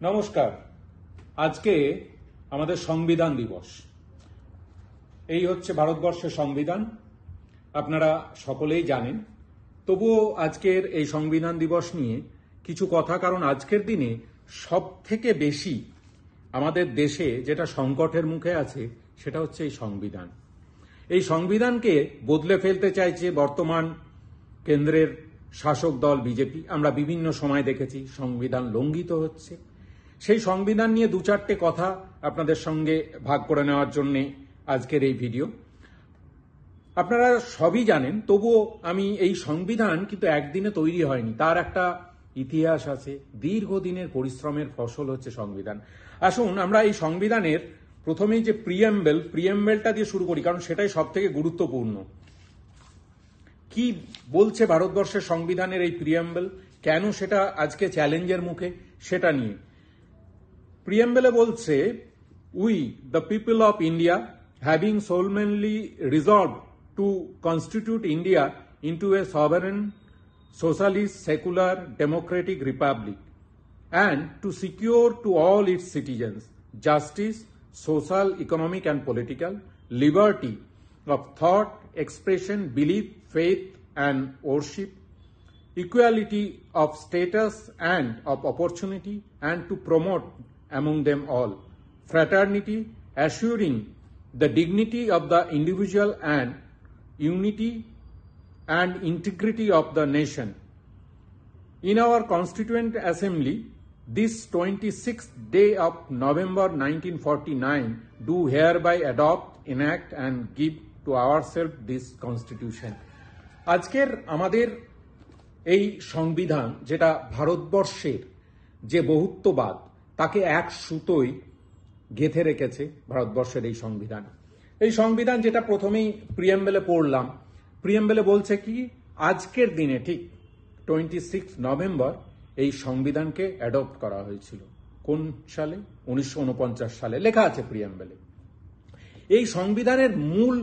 নমস্কার। আজকে আমাদের সংবিধান দিবস। এই হচ্ছে ভারতবর্ষের সংবিধান, আপনারা সকলেই জানেন। তবুও আজকের এই সংবিধান দিবস নিয়ে কিছু কথা, কারণ আজকের দিনে সব থেকে বেশি আমাদের দেশে যেটা সংকটের মুখে আছে সেটা হচ্ছে এই সংবিধান। এই সংবিধানকে বদলে ফেলতে চাইছে বর্তমান কেন্দ্রের শাসক দল বিজেপি। আমরা বিভিন্ন সময় দেখেছি সংবিধান লঙ্ঘিত হচ্ছে। সেই সংবিধান নিয়ে দু চারটে কথা আপনাদের সঙ্গে ভাগ করে নেওয়ার জন্য আজকের এই ভিডিও। আপনারা সবই জানেন, তবুও আমি এই সংবিধান কিন্তু একদিনে তৈরি হয়নি, তার একটা ইতিহাস আছে, দীর্ঘদিনের পরিশ্রমের ফসল হচ্ছে সংবিধান। আসুন আমরা এই সংবিধানের প্রথমেই যে প্রিএম্বেলটা দিয়ে শুরু করি, কারণ সেটাই সব থেকে গুরুত্বপূর্ণ। কি বলছে ভারতবর্ষের সংবিধানের এই প্রিএম্বেল, কেন সেটা আজকে চ্যালেঞ্জের মুখে, সেটা নিয়ে। প্রিএম্বেলে বলছে, we the people of India having solemnly resolved to constitute India into a sovereign socialist, secular, democratic republic, and to secure to all its citizens justice, social, economic, and political, liberty of thought, expression, belief, faith, and worship, equality of status and of opportunity, and to promote among them all fraternity, assuring the dignity of the individual and unity and integrity of the nation. In our Constituent Assembly, this 26th day of November 1949, do hereby adopt, enact and give to ourselves this Constitution. আজকের আমাদের এই সংবিধান, যেটা ভারতবর্ষের যে বহুত্ববাদ তাকে এক সুতোয় গেঁথে রেখেছে ভারতবর্ষের এই সংবিধান। এই সংবিধান যেটা প্রথমেই প্রিএম্বেলে পড়লাম, প্রিএম্বেলে বলছে কি, আজকের দিনে ঠিক 26 নভেম্বর এই সংবিধানকে অ্যাডপ্ট করা হয়েছিল। কোন সালে? 1949 সালে লেখা আছে প্রিএম্বেলে। এই সংবিধানের মূল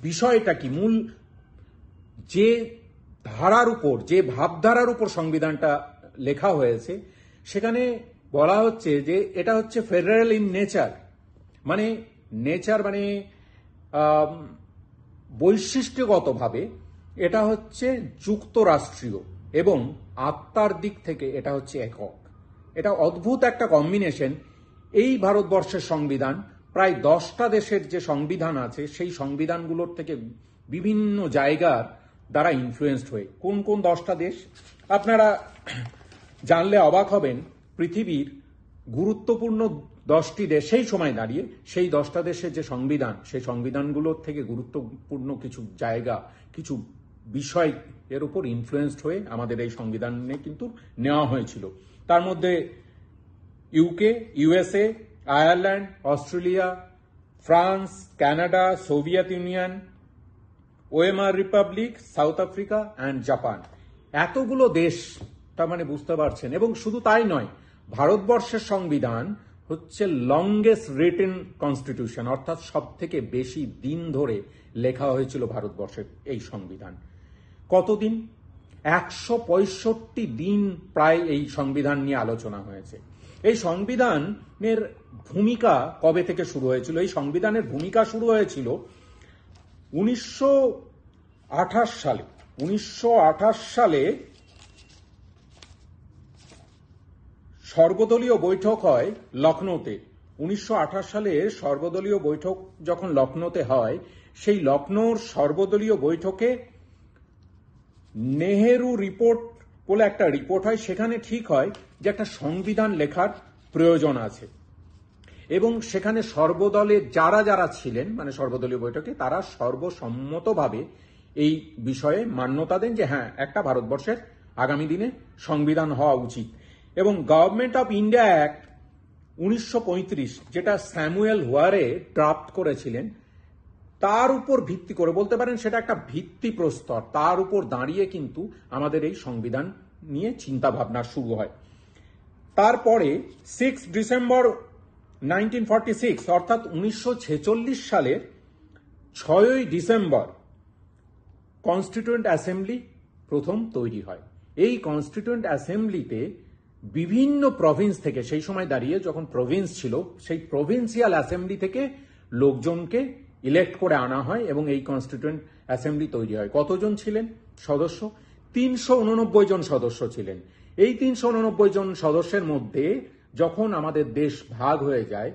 বিষয়টা কি, মূল যে ধারার উপর, যে ভাবধারার উপর সংবিধানটা লেখা হয়েছে, সেখানে বলা হচ্ছে যে এটা হচ্ছে ফেডারেল ইন নেচার। মানে বৈশিষ্ট্যগতভাবে এটা হচ্ছে যুক্তরাষ্ট্রীয় এবং আত্মার দিক থেকে এটা হচ্ছে একক। এটা অদ্ভুত একটা কম্বিনেশন। এই ভারতবর্ষের সংবিধান প্রায় 10টা দেশের যে সংবিধান আছে সেই সংবিধানগুলোর থেকে বিভিন্ন জায়গার দ্বারা ইনফ্লুয়েন্সড হয়ে। কোন কোন 10টা দেশ আপনারা জানলে অবাক হবেন। পৃথিবীর গুরুত্বপূর্ণ 10টি দেশ সেই সময় দাঁড়িয়ে, সেই 10টা দেশের যে সংবিধান, সেই সংবিধানগুলোর থেকে গুরুত্বপূর্ণ কিছু জায়গা, কিছু বিষয় এর উপর ইনফ্লুয়েন্সড হয়ে আমাদের এই সংবিধানে কিন্তু নেওয়া হয়েছিল। তার মধ্যে UK, USA, Ireland, Australia, France, Canada, Soviet Union, Weimar Republic, South Africa and Japan. এতগুলো দেশ, তার মানে বুঝতে পারছেন। এবং শুধু তাই নয়, ভারতবর্ষের সংবিধান হচ্ছে লংগেস্ট রিটেন কনস্টিটিউশন, অর্থাৎ সব থেকে বেশি দিন ধরে লেখা হয়েছিল ভারতবর্ষের এই সংবিধান। কতদিন? 165 দিন প্রায় এই সংবিধান নিয়ে আলোচনা হয়েছে। এই সংবিধানের ভূমিকা কবে থেকে শুরু হয়েছিল? এই সংবিধানের ভূমিকা শুরু হয়েছিল 1928 সালে। 1928 সালে সর্বদলীয় বৈঠক হয় লখনৌতে। 1928 সালে সর্বদলীয় বৈঠক যখন লখনৌতে হয়, সেই লখনৌর সর্বদলীয় বৈঠকে নেহেরু রিপোর্ট বলে একটা রিপোর্ট হয়। সেখানে ঠিক হয় যে একটা সংবিধান লেখার প্রয়োজন আছে, এবং সেখানে সর্বদলে যারা যারা ছিলেন, মানে সর্বদলীয় বৈঠকে, তারা সর্বসম্মতভাবে এই বিষয়ে মান্যতা দেন যে হ্যাঁ, একটা ভারতবর্ষের আগামী দিনে সংবিধান হওয়া উচিত। এবং গভর্নমেন্ট অফ ইন্ডিয়া অ্যাক্ট 1935, যেটা স্যামুয়েল হোয়ারে ড্রাফট করেছিলেন, তার উপর ভিত্তি করে বলতে পারেন সেটা একটা ভিত্তিপ্রস্তর। তার উপর দাঁড়িয়ে কিন্তু আমাদের এই সংবিধান নিয়ে চিন্তা ভাবনা শুরু হয়। তারপরে 6 ডিসেম্বর 1946, অর্থাৎ 1946 সালের 6ই ডিসেম্বর কনস্টিটিউয়েন্ট অ্যাসেম্বলি প্রথম তৈরি হয়। এই কনস্টিটিউয়েন্ট অ্যাসেম্বলিতে বিভিন্ন প্রভিন্স থেকে, সেই সময় দাঁড়িয়ে যখন প্রভিন্স ছিল, সেই প্রভিন্সিয়াল অ্যাসেম্বলি থেকে লোকজনকে ইলেক্ট করে আনা হয় এবং এই কনস্টিটিউয়েন্ট অ্যাসেম্বলি তৈরি হয়। কতজন ছিলেন সদস্য? 389 জন সদস্য ছিলেন। এই 389 জন সদস্যের মধ্যে যখন আমাদের দেশ ভাগ হয়ে যায়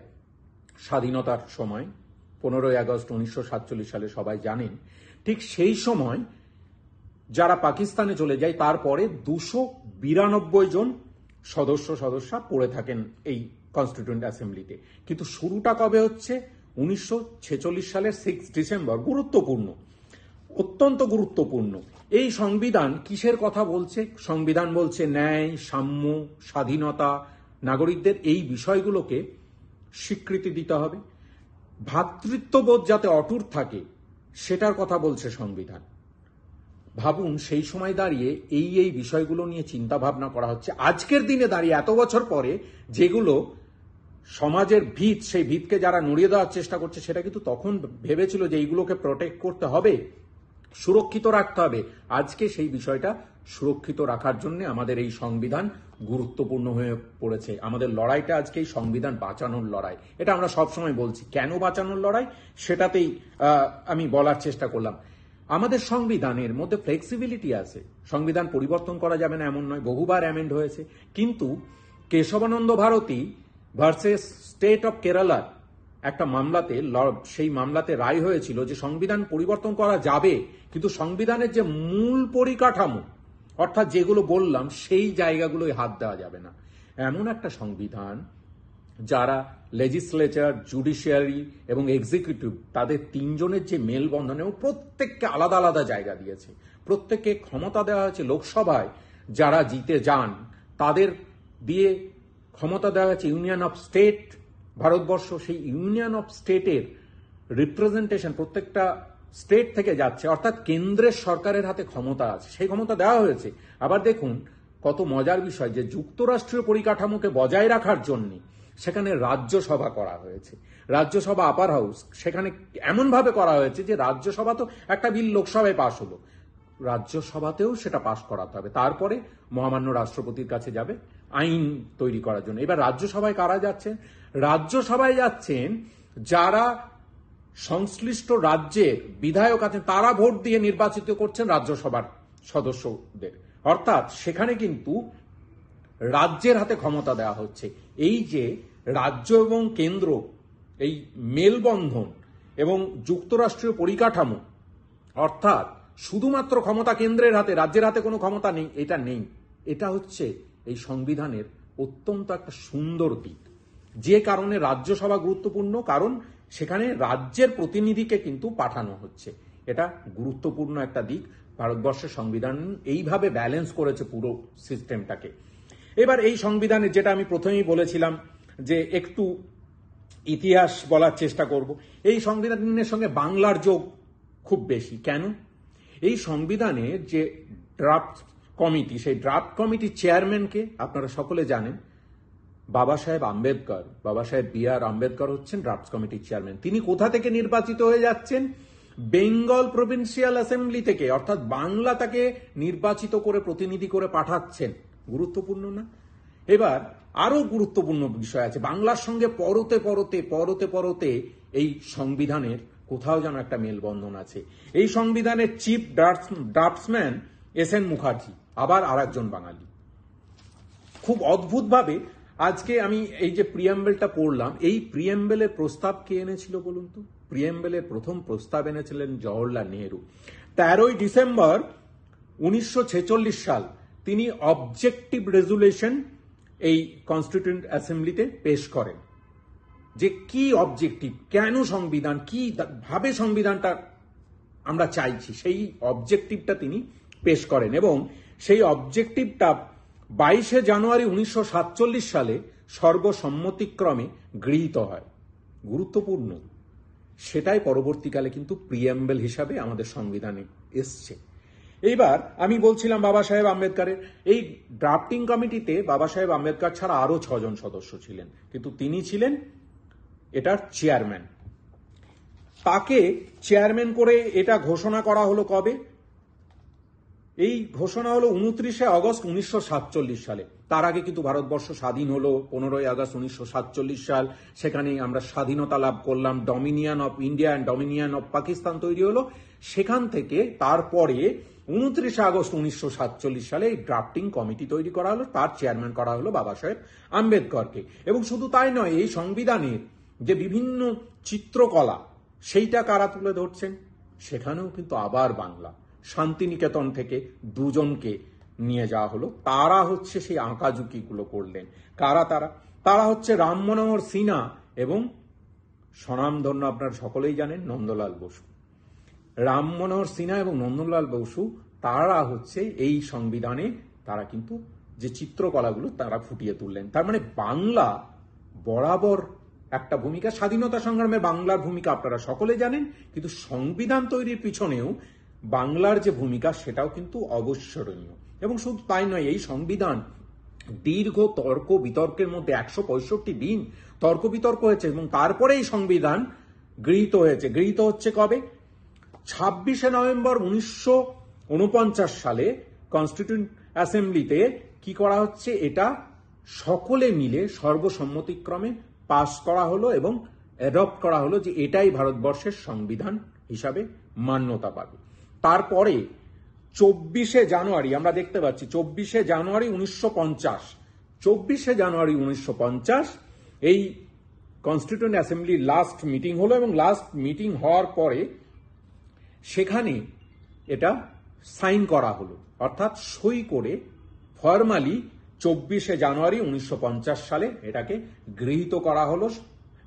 স্বাধীনতার সময়, 15ই আগস্ট 1947 সালে সবাই জানেন, ঠিক সেই সময় যারা পাকিস্তানে চলে যায় তারপরে 292 জন সদস্যা পড়ে থাকেন এই কনস্টিটিউয়েন্ট অ্যাসেম্বলিতে। কিন্তু শুরুটা কবে হচ্ছে? 1946 সালের 6 ডিসেম্বর। গুরুত্বপূর্ণ, অত্যন্ত গুরুত্বপূর্ণ। এই সংবিধান কিসের কথা বলছে? সংবিধান বলছে ন্যায়, সাম্য, স্বাধীনতা, নাগরিকদের এই বিষয়গুলোকে স্বীকৃতি দিতে হবে, ভ্রাতৃত্ববোধ যাতে অটুট থাকে সেটার কথা বলছে সংবিধান। ভাবুন, সেই সময় দাঁড়িয়ে এই বিষয়গুলো নিয়ে চিন্তা ভাবনা করা হচ্ছে। আজকের দিনে দাঁড়িয়ে এত বছর পরে যেগুলো সমাজের ভিত, সেই ভিতকে যারা নড়িয়ে দেওয়ার চেষ্টা করছে, সেটা কিন্তু তখন ভেবেছিল যে এইগুলোকে প্রোটেক্ট করতে হবে, সুরক্ষিত রাখতে হবে। আজকে সেই বিষয়টা সুরক্ষিত রাখার জন্য আমাদের এই সংবিধান গুরুত্বপূর্ণ হয়ে পড়েছে। আমাদের লড়াইটা আজকে এই সংবিধান বাঁচানোর লড়াই। এটা আমরা সবসময় বলছি। কেন বাঁচানোর লড়াই সেটাতেই আমি বলার চেষ্টা করলাম। আমাদের সংবিধানের মধ্যে ফ্লেক্সিবিলিটি আছে, সংবিধান পরিবর্তন করা যাবে না এমন নয়, বহুবার অ্যামেন্ড হয়েছে। কিন্তু Keshavananda Bharati versus state of Kerala একটা মামলাতে, সেই মামলাতে রায় হয়েছিল যে সংবিধান পরিবর্তন করা যাবে, কিন্তু সংবিধানের যে মূল পরিকাঠামো, অর্থাৎ যেগুলো বললাম, সেই জায়গাগুলোয় হাত দেওয়া যাবে না। এমন একটা সংবিধান যারা লেজিসলেচার, জুডিশিয়ারি এবং এক্সিকিউটিভ, তাদের তিনজনের যে মেলবন্ধন, এবং প্রত্যেককে আলাদা আলাদা জায়গা দিয়েছে, প্রত্যেককে ক্ষমতা দেওয়া হয়েছে। লোকসভায় যারা জিতে যান তাদের দিয়ে ক্ষমতা দেওয়া হয়েছে ইউনিয়ন অফ স্টেট ভারতবর্ষ, সেই ইউনিয়ন অফ স্টেটের রিপ্রেজেন্টেশন প্রত্যেকটা স্টেট থেকে যাচ্ছে, অর্থাৎ কেন্দ্রের সরকারের হাতে ক্ষমতা আছে, সেই ক্ষমতা দেওয়া হয়েছে। আবার দেখুন কত মজার বিষয় যে যুক্তরাষ্ট্রীয় পরিকাঠামোকে বজায় রাখার জন্য সেখানে রাজ্যসভা করা হয়েছে, রাজ্যসভা আপার হাউস, সেখানে এমনভাবে করা হয়েছে যে রাজ্যসভা তো একটা বিল লোকসভায় পাশ হলো, রাজ্যসভাতেও সেটা পাশ করাতে হবে, তারপরে মহামান্য রাষ্ট্রপতির কাছে যাবে আইন তৈরি করার জন্য। এবার রাজ্যসভায় কারা যাচ্ছেন? রাজ্যসভায় যাচ্ছেন যারা সংশ্লিষ্ট রাজ্যের বিধায়ক আছেন, তারা ভোট দিয়ে নির্বাচিত করছেন রাজ্যসভার সদস্যদের, অর্থাৎ সেখানে কিন্তু রাজ্যের হাতে ক্ষমতা দেওয়া হচ্ছে। এই যে রাজ্য এবং কেন্দ্র, এই মেলবন্ধন এবং যুক্তরাষ্ট্রীয় পরিকাঠামো, অর্থাৎ শুধুমাত্র ক্ষমতা কেন্দ্রের হাতে, রাজ্যের হাতে কোনো ক্ষমতা নেই, এটা নেই। এটা হচ্ছে এই সংবিধানের অত্যন্ত একটা সুন্দর দিক, যে কারণে রাজ্যসভা গুরুত্বপূর্ণ, কারণ সেখানে রাজ্যের প্রতিনিধিকে কিন্তু পাঠানো হচ্ছে। এটা গুরুত্বপূর্ণ একটা দিক। ভারতবর্ষের সংবিধান এইভাবে ব্যালেন্স করেছে পুরো সিস্টেমটাকে। এবার এই সংবিধানে যেটা আমি প্রথমেই বলেছিলাম যে একটু ইতিহাস বলার চেষ্টা করব। এই সংবিধানের সঙ্গে বাংলার যোগ খুব বেশি। কেন? এই সংবিধানের যে ড্রাফট কমিটি, সেই ড্রাফট কমিটির চেয়ারম্যানকে আপনারা সকলে জানেন, বাবা সাহেব আম্বেদকর। বাবা সাহেব বি.আর. আম্বেদকর হচ্ছেন ড্রাফট কমিটির চেয়ারম্যান। তিনি কোথা থেকে নির্বাচিত হয়ে যাচ্ছেন? বেঙ্গল প্রভিন্সিয়াল অ্যাসেম্বলি থেকে, অর্থাৎ বাংলা তাকে নির্বাচিত করে প্রতিনিধি করে পাঠাচ্ছেন। গুরুত্বপূর্ণ না? এবার আরো গুরুত্বপূর্ণ বিষয় আছে। বাংলার সঙ্গে পরতে পরতে পরতে পরতে এই সংবিধানের কোথাও যেন একটা মেলবন্ধন আছে। এই সংবিধানের চিফ ড্রাফটসম্যান এস.এন. মুখার্জি, আবার আরেকজন বাঙালি। খুব অদ্ভুতভাবে আজকে আমি এই যে প্রিয়াম্বেলটা পড়লাম, এই প্রিয়াম্বেলের প্রস্তাব কে এনেছিল বলুন তো? প্রিয়াম্বেলের প্রথম প্রস্তাব এনেছিলেন জওহরলাল নেহেরু। 13ই ডিসেম্বর 1946 সাল তিনি অবজেক্টিভ রেজুলেশন এই কনস্টিটিউয়েন্ট অ্যাসেম্বলিতে পেশ করেন। যে কি অবজেক্টিভ, কেন সংবিধান, কি ভাবে সংবিধানটা আমরা চাইছি, সেই অবজেক্টিভটা তিনি পেশ করেন এবং সেই অবজেক্টিভটা 22শে জানুয়ারি 1947 সালে সর্বসম্মতিক্রমে গৃহীত হয়। গুরুত্বপূর্ণ। সেটাই পরবর্তীকালে কিন্তু প্রিয়াম্বেল হিসাবে আমাদের সংবিধানে এসছে। এইবার আমি বলছিলাম বাবা সাহেব আম্বেদকরের এই ড্রাফটিং কমিটিতে বাবা সাহেব আম্বেদকর ছাড়া আরো 6 জন সদস্য ছিলেন, কিন্তু তিনি ছিলেন এটার চেয়ারম্যান। তাকে চেয়ারম্যান করে এটা ঘোষণা করা হলো কবে? এই ঘোষণা হলো 29শে আগস্ট 1947 সালে। তার আগে কিন্তু ভারতবর্ষ স্বাধীন হলো 15ই আগস্ট 1947 সাল। সেখানে আমরা স্বাধীনতা লাভ করলাম, dominion of India and dominion of Pakistan তৈরি হলো। সেখান থেকে তারপরে 29শে আগস্ট 1947 সালে এই ড্রাফটিং কমিটি তৈরি করা হলো, তার চেয়ারম্যান করা হলো বাবা সাহেব আম্বেদকরকে। এবং শুধু তাই নয়, এই সংবিধানের যে বিভিন্ন চিত্রকলা সেইটা কারা তুলে ধরছেন, সেখানেও কিন্তু আবার বাংলা। শান্তিনিকেতন থেকে দুজনকে নিয়ে যাওয়া হলো, তারা হচ্ছে সেই আঁকাঝুঁকিগুলো করলেন। কারা তারা? তারা হচ্ছে রাম মনোহর সিনহা এবং স্বনামধন্য আপনারা সকলেই জানেন নন্দলাল বসু। রাম মনোহর সিনহা এবং নন্দলাল বসু তারা হচ্ছে এই সংবিধানে তারা কিন্তু যে চিত্রকলাগুলো তারা ফুটিয়ে তুললেন। তার মানে বাংলা বরাবর একটা ভূমিকা, স্বাধীনতা সংগ্রামে বাংলার ভূমিকা আপনারা সকলে জানেন, কিন্তু সংবিধান তৈরির পিছনেও বাংলার যে ভূমিকা সেটাও কিন্তু অবশ্যরণীয়। এবং শুধু তাই নয়, এই সংবিধান দীর্ঘ তর্ক বিতর্কের মধ্যে 165 দিন তর্ক বিতর্ক হয়েছে এবং তারপরে এই সংবিধান গৃহীত হয়েছে। গৃহীত হচ্ছে কবে? 26শে নভেম্বর 1949 সালে কনস্টিটিউয়েন্ট অ্যাসেম্বলিতে কি করা হচ্ছে, এটা সকলে মিলে সর্বসম্মতিক্রমে পাস করা হলো এবং অ্যাডপ্ট করা হলো যে এটাই ভারতবর্ষের সংবিধান হিসাবে মান্যতা পাবে। তারপরে 24শে জানুয়ারি আমরা দেখতে পাচ্ছি 24শে জানুয়ারি 1950, 24শে জানুয়ারি 1950 এই কনস্টিটিউয়েন্ট অ্যাসেম্বলির লাস্ট মিটিং হলো এবং লাস্ট মিটিং হওয়ার পরে সেখানে এটা সাইন করা হলো, অর্থাৎ সই করে ফরমালি 24শে জানুয়ারি 1950 সালে এটাকে গৃহীত করা হলো।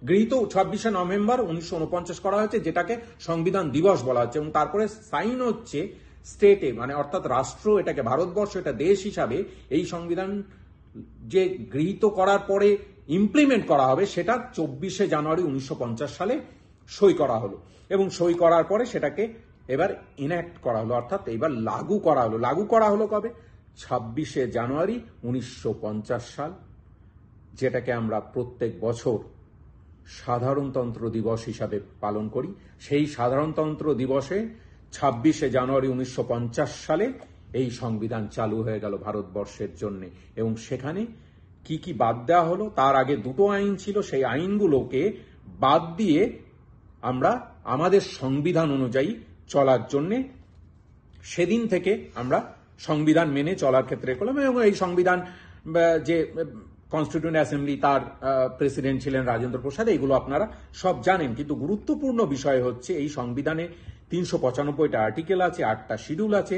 গৃহীত 26শে নভেম্বর 1949 করা হয়েছে, যেটাকে সংবিধান দিবস বলা হচ্ছে। এবং তারপরে সাইন হচ্ছে স্টেটে, মানে অর্থাৎ রাষ্ট্র, এটাকে ভারতবর্ষ, এটা দেশ হিসাবে এই সংবিধান যে গৃহীত করার পরে ইমপ্লিমেন্ট করা হবে সেটা 24শে জানুয়ারি 1950 সালে সই করা হলো। এবং সই করার পরে সেটাকে এবার ইনঅ্যাক্ট করা হলো, অর্থাৎ এবার লাগু করা হলো। লাগু করা হলো কবে? 26শে জানুয়ারি 1950 সাল, যেটাকে আমরা প্রত্যেক বছর সাধারণতন্ত্র দিবস হিসাবে পালন করি। সেই সাধারণতন্ত্র দিবসে 26শে জানুয়ারি 1950 সালে এই সংবিধান চালু হয়ে গেল ভারতবর্ষের জন্য। এবং সেখানে কি কি বাদ দেওয়া হলো? তার আগে দুটো আইন ছিল, সেই আইনগুলোকে বাদ দিয়ে আমরা আমাদের সংবিধান অনুযায়ী চলার জন্যে সেদিন থেকে আমরা সংবিধান মেনে চলার ক্ষেত্রে করলাম। এবং এই সংবিধান যে কনস্টিটিউয়েন্ট অ্যাসেম্বলি, তার প্রেসিডেন্ট ছিলেন রাজেন্দ্র প্রসাদ, এগুলো আপনারা সব জানেন। কিন্তু গুরুত্বপূর্ণ বিষয় হচ্ছে এই সংবিধানে 395টা আর্টিকেল আছে, 8টা শিডিউল আছে,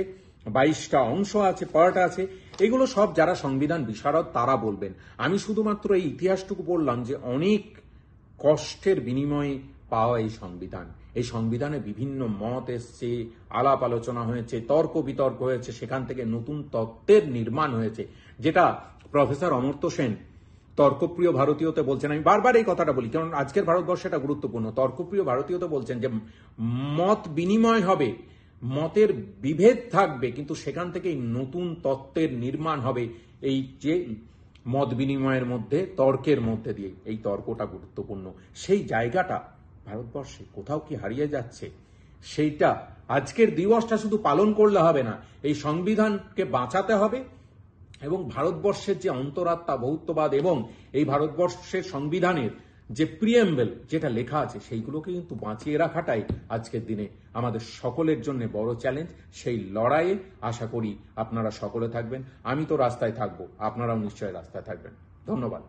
22টা অংশ আছে, পার্ট আছে। এগুলো সব যারা সংবিধান বিশারদ তারা বলবেন। আমি শুধুমাত্র এই ইতিহাসটুকু বললাম যে অনেক কষ্টের বিনিময়ে পাওয়া এই সংবিধান। এই সংবিধানে বিভিন্ন মত এসছে, আলাপ আলোচনা হয়েছে, তর্ক বিতর্ক হয়েছে, সেখান থেকে নতুন তত্ত্বের নির্মাণ হয়েছে, যেটা প্রফেসর অমর্ত্য সেন তর্কপ্রিয় ভারতীয়তে বলছেন। আমি বারবার এই কথাটা বলি, কারণ আজকের ভারতবর্ষে এটা গুরুত্বপূর্ণ। তর্কপ্রিয় ভারতীয়তে বলছেন যে মত বিনিময় হবে, মতের বিভেদ থাকবে, কিন্তু সেখান থেকে নতুন তত্ত্বের নির্মাণ হবে। এই যে মত বিনিময়ের মধ্যে, তর্কের মধ্যে দিয়ে, এই তর্কটা গুরুত্বপূর্ণ। সেই জায়গাটা ভারতবর্ষে কোথাও কি হারিয়ে যাচ্ছে? সেইটা আজকের দিবসটা শুধু পালন করলে হবে না, এই সংবিধানকে বাঁচাতে হবে এবং ভারতবর্ষের যে অন্তরাত্মা, বহুত্ববাদ এবং এই ভারতবর্ষের সংবিধানের যে প্রিএম্বল যেটা লেখা আছে সেইগুলোকে কিন্তু বাঁচিয়ে রাখাটাই আজকের দিনে আমাদের সকলের জন্য বড় চ্যালেঞ্জ। সেই লড়াইয়ে আশা করি আপনারা সকলে থাকবেন। আমি তো রাস্তায় থাকবো, আপনারাও নিশ্চয়ই রাস্তায় থাকবেন। ধন্যবাদ।